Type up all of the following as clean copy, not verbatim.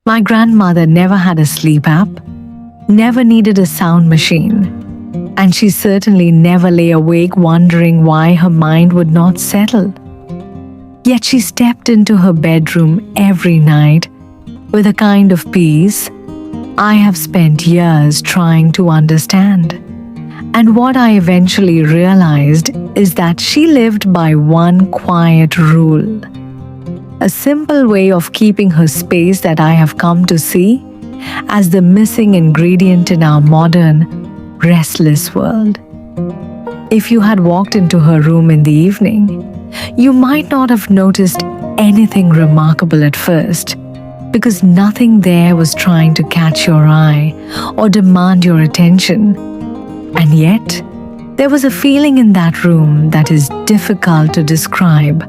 My grandmother never had a sleep app, never needed a sound machine, and she certainly never lay awake wondering why her mind would not settle. Yet she stepped into her bedroom every night with a kind of peace I have spent years trying to understand. And what I eventually realized is that she lived by one quiet rule, a simple way of keeping her space that I have come to see as the missing ingredient in our modern, restless world. If you had walked into her room in the evening, you might not have noticed anything remarkable at first, because nothing there was trying to catch your eye or demand your attention. And yet, there was a feeling in that room that is difficult to describe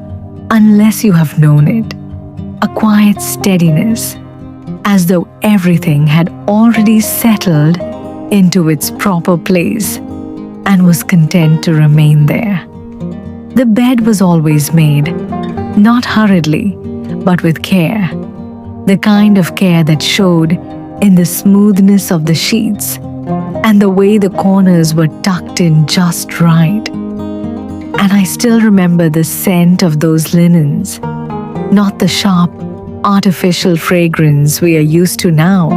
unless you have known it. A quiet steadiness, as though everything had already settled into its proper place and was content to remain there. The bed was always made, not hurriedly, but with care. The kind of care that showed in the smoothness of the sheets and the way the corners were tucked in just right. And I still remember the scent of those linens, not the sharp, artificial fragrance we are used to now,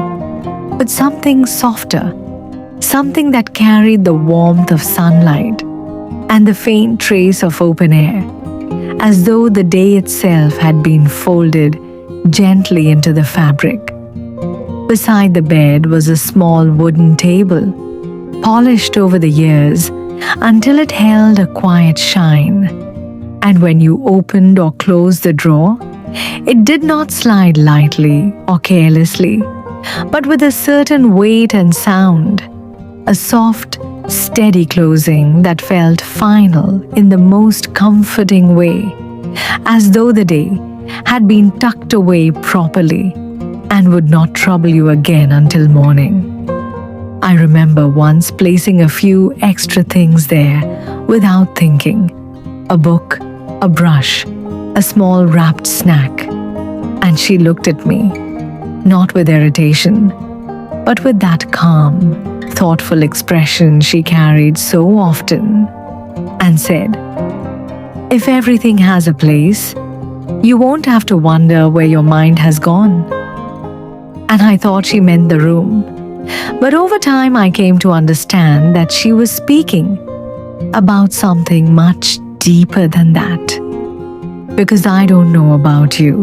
but something softer, something that carried the warmth of sunlight and the faint trace of open air, as though the day itself had been folded gently into the fabric. Beside the bed was a small wooden table, polished over the years until it held a quiet shine. And when you opened or closed the drawer, it did not slide lightly or carelessly, but with a certain weight and sound, a soft, steady closing that felt final in the most comforting way, as though the day had been tucked away properly and would not trouble you again until morning. I remember once placing a few extra things there without thinking: a book, a brush, a small wrapped snack. And she looked at me, not with irritation, but with that calm, thoughtful expression she carried so often, and said, "If everything has a place, you won't have to wonder where your mind has gone." And I thought she meant the room. But over time I came to understand that she was speaking about something much deeper than that. Because I don't know about you,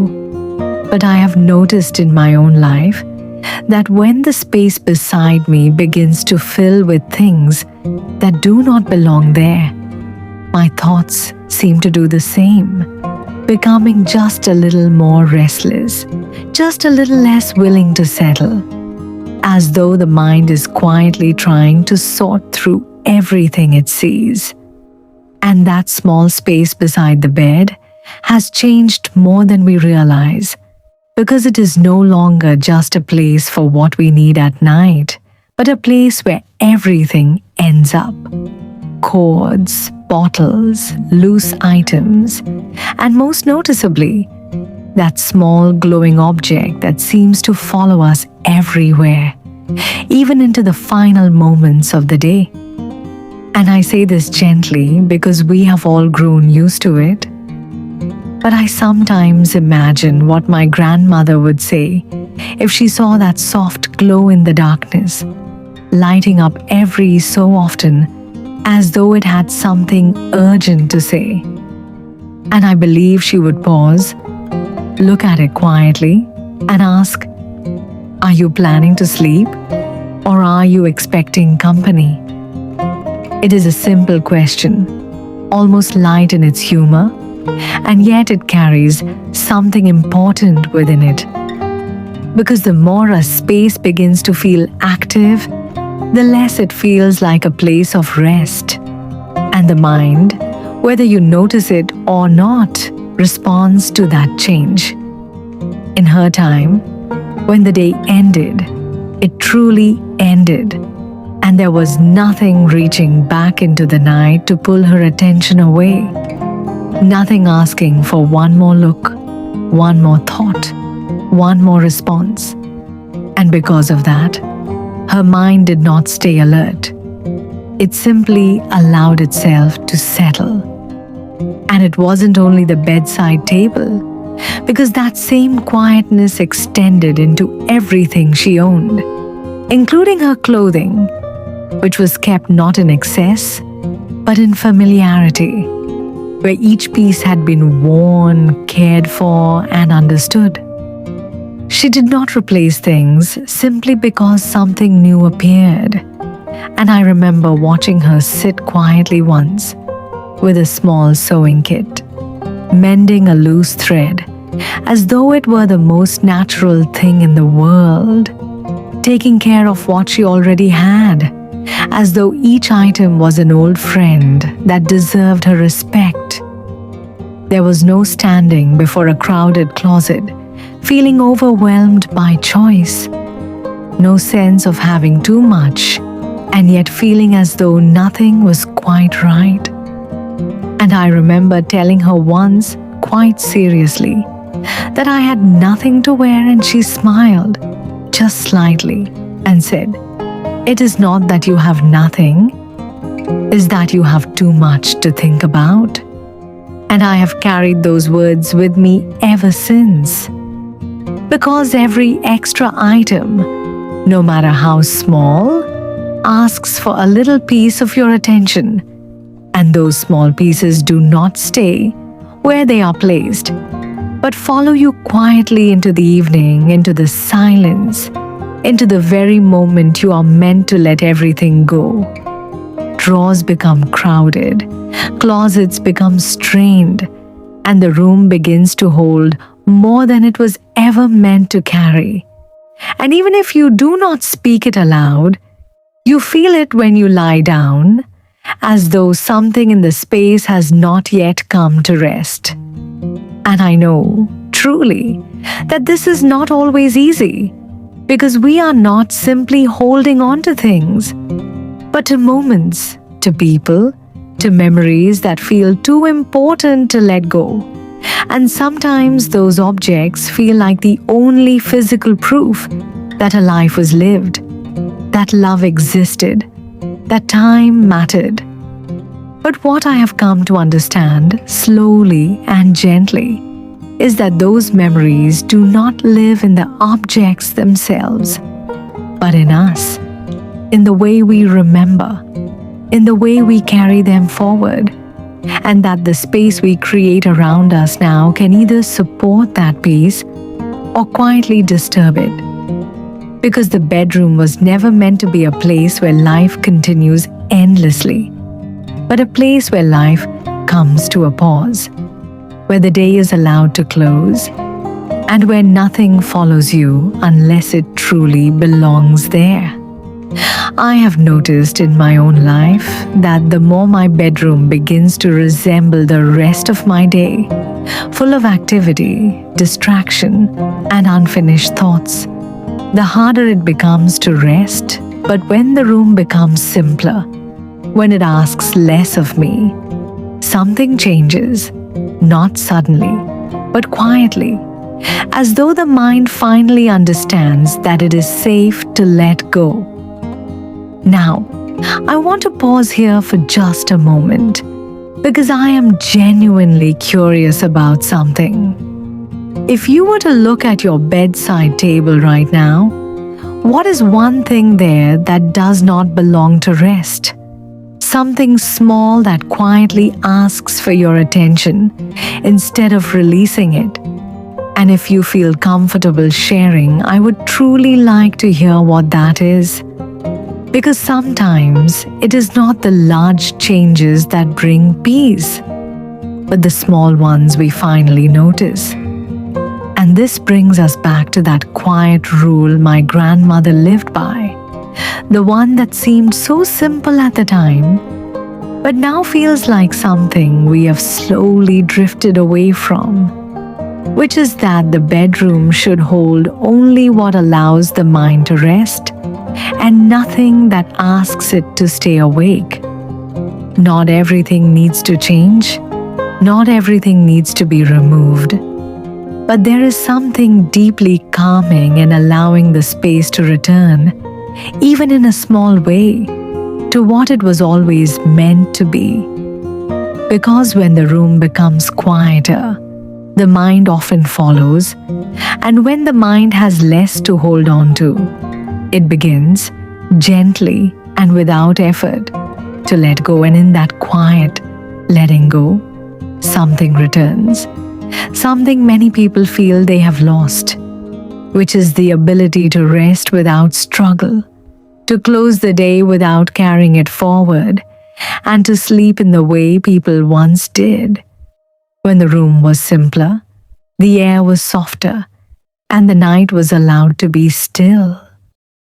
but I have noticed in my own life that when the space beside me begins to fill with things that do not belong there, my thoughts seem to do the same, becoming just a little more restless, just a little less willing to settle, as though the mind is quietly trying to sort through everything it sees. And that small space beside the bed has changed more than we realize, because it is no longer just a place for what we need at night, but a place where everything ends up. Cords, bottles, loose items, and most noticeably, that small glowing object that seems to follow us everywhere, even into the final moments of the day. And I say this gently because we have all grown used to it. But I sometimes imagine what my grandmother would say if she saw that soft glow in the darkness, lighting up every so often as though it had something urgent to say. And I believe she would pause, look at it quietly, and ask, "Are you planning to sleep, or are you expecting company?" It is a simple question, almost light in its humor, and yet it carries something important within it. Because the more a space begins to feel active, the less it feels like a place of rest. And the mind, whether you notice it or not, responds to that change. In her time, when the day ended, it truly ended, and there was nothing reaching back into the night to pull her attention away. Nothing asking for one more look, one more thought, one more response. And because of that, her mind did not stay alert. It simply allowed itself to settle. And it wasn't only the bedside table, because that same quietness extended into everything she owned, including her clothing, which was kept not in excess, but in familiarity, where each piece had been worn, cared for, and understood. She did not replace things simply because something new appeared. And I remember watching her sit quietly once with a small sewing kit, mending a loose thread, as though it were the most natural thing in the world, taking care of what she already had, as though each item was an old friend that deserved her respect. There was no standing before a crowded closet, feeling overwhelmed by choice. No sense of having too much, and yet feeling as though nothing was quite right. And I remember telling her once, quite seriously, that I had nothing to wear, and she smiled, just slightly, and said, "It is not that you have nothing, it's that you have too much to think about." And I have carried those words with me ever since. Because every extra item, no matter how small, asks for a little piece of your attention. And those small pieces do not stay where they are placed, but follow you quietly into the evening, into the silence, into the very moment you are meant to let everything go. Drawers become crowded, closets become strained, and the room begins to hold more than it was ever meant to carry. And even if you do not speak it aloud, you feel it when you lie down, as though something in the space has not yet come to rest. And I know, truly, that this is not always easy, because we are not simply holding on to things, but to moments, to people, to memories that feel too important to let go. And sometimes those objects feel like the only physical proof that a life was lived, that love existed, that time mattered. But what I have come to understand slowly and gently is that those memories do not live in the objects themselves, but in us, in the way we remember, in the way we carry them forward, and that the space we create around us now can either support that peace or quietly disturb it. Because the bedroom was never meant to be a place where life continues endlessly, but a place where life comes to a pause, where the day is allowed to close, and where nothing follows you unless it truly belongs there. I have noticed in my own life that the more my bedroom begins to resemble the rest of my day, full of activity, distraction, and unfinished thoughts, the harder it becomes to rest. But when the room becomes simpler, when it asks less of me, something changes, not suddenly, but quietly, as though the mind finally understands that it is safe to let go. Now, I want to pause here for just a moment, because I am genuinely curious about something. If you were to look at your bedside table right now, what is one thing there that does not belong to rest? Something small that quietly asks for your attention instead of releasing it. And if you feel comfortable sharing, I would truly like to hear what that is. Because sometimes it is not the large changes that bring peace, but the small ones we finally notice. And this brings us back to that quiet rule my grandmother lived by, the one that seemed so simple at the time, but now feels like something we have slowly drifted away from, which is that the bedroom should hold only what allows the mind to rest, and nothing that asks it to stay awake. Not everything needs to change. Not everything needs to be removed. But there is something deeply calming in allowing the space to return, even in a small way, to what it was always meant to be. Because when the room becomes quieter, the mind often follows, and when the mind has less to hold on to, it begins, gently and without effort, to let go. And in that quiet letting go, something returns, something many people feel they have lost, which is the ability to rest without struggle, to close the day without carrying it forward, and to sleep in the way people once did. When the room was simpler, the air was softer, and the night was allowed to be still.